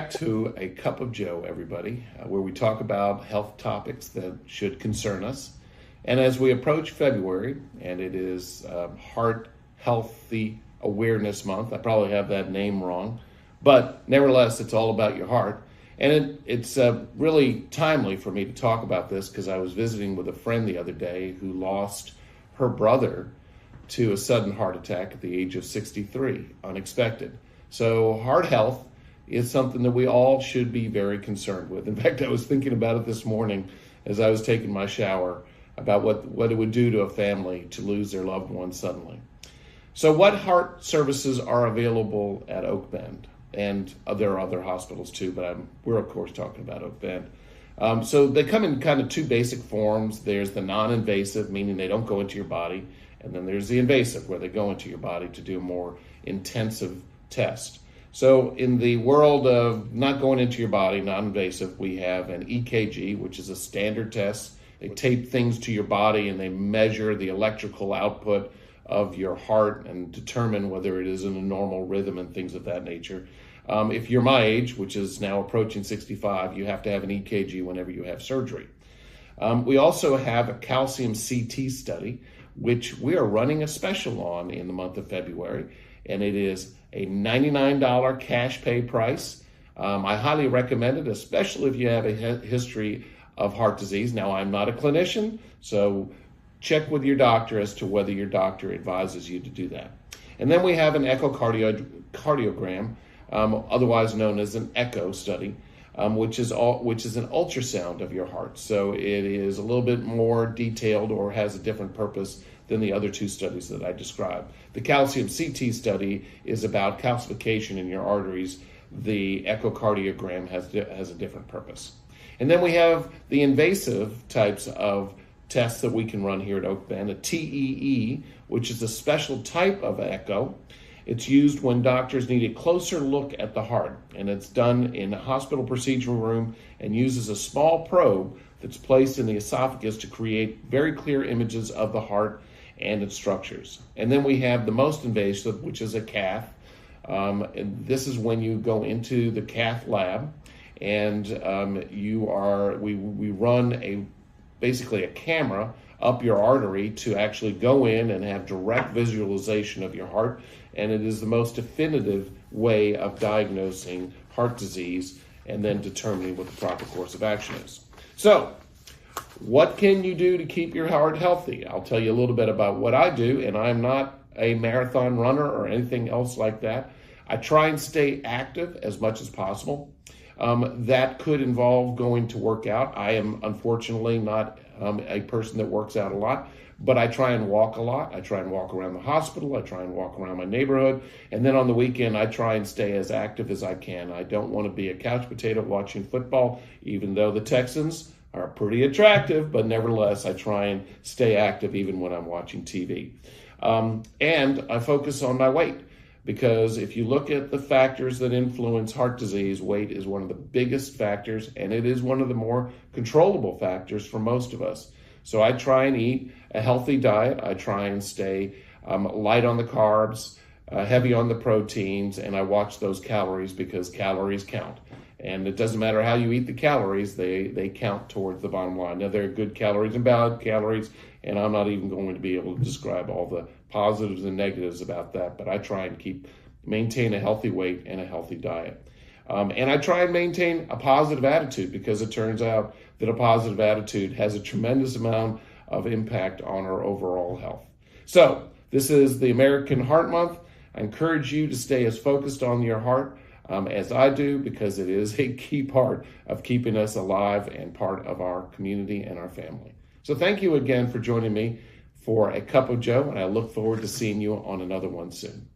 back to A Cup of Joe, everybody, where we talk about health topics that should concern us. And as we approach February, and it is Heart Healthy Awareness Month, I probably have that name wrong, but nevertheless, it's all about your heart. And it's really timely for me to talk about this because I was visiting with a friend the other day who lost her brother to a sudden heart attack at the age of 63, unexpected. So heart health is something that we all should be very concerned with. In fact, I was thinking about it this morning as I was taking my shower about what it would do to a family to lose their loved one suddenly. So what heart services are available at OakBend? And there are other hospitals too, but we're of course talking about OakBend. So they come in kind of two basic forms. There's the non-invasive, meaning they don't go into your body. And then there's the invasive, where they go into your body to do a more intensive test. So in the world of not going into your body, non-invasive, we have an EKG, which is a standard test. They tape things to your body and they measure the electrical output of your heart and determine whether it is in a normal rhythm and things of that nature. If you're my age, which is now approaching 65, you have to have an EKG whenever you have surgery. We also have a calcium CT study, which we are running a special on in the month of February, and it is a $99 cash pay price. I highly recommend it, especially if you have a history of heart disease. Now, I'm not a clinician, so check with your doctor as to whether your doctor advises you to do that. And then we have an echocardiogram, otherwise known as an echo study, which is an ultrasound of your heart. So it is a little bit more detailed or has a different purpose than the other two studies that I described. The calcium CT study is about calcification in your arteries. The echocardiogram has a different purpose. And then we have the invasive types of tests that we can run here at OakBend, a TEE, which is a special type of echo. It's used when doctors need a closer look at the heart, and it's done in a hospital procedural room and uses a small probe that's placed in the esophagus to create very clear images of the heart and its structures. And then we have the most invasive, which is a cath. And this is when you go into the cath lab and we run basically a camera up your artery to actually go in and have direct visualization of your heart. And it is the most definitive way of diagnosing heart disease and then determining what the proper course of action is. So, what can you do to keep your heart healthy? I'll tell you a little bit about what I do, and I'm not a marathon runner or anything else like that. I try and stay active as much as possible. That could involve going to work out. I am unfortunately not a person that works out a lot, but I try and walk a lot. I try and walk around the hospital. I try and walk around my neighborhood. And then on the weekend, I try and stay as active as I can. I don't want to be a couch potato watching football, even though the Texans are pretty attractive, but nevertheless, I try and stay active even when I'm watching TV. And I focus on my weight, because if you look at the factors that influence heart disease, weight is one of the biggest factors, and it is one of the more controllable factors for most of us. So I try and eat a healthy diet. I try and stay light on the carbs, heavy on the proteins, and I watch those calories because calories count. And it doesn't matter how you eat the calories, they count towards the bottom line. Now, there are good calories and bad calories, and I'm not even going to be able to describe all the positives and negatives about that, but I try and maintain a healthy weight and a healthy diet. And I try and maintain a positive attitude, because it turns out that a positive attitude has a tremendous amount of impact on our overall health. So this is the American Heart Month. I encourage you to stay as focused on your heart as I do, because it is a key part of keeping us alive and part of our community and our family. So thank you again for joining me for A Cup of Joe, and I look forward to seeing you on another one soon.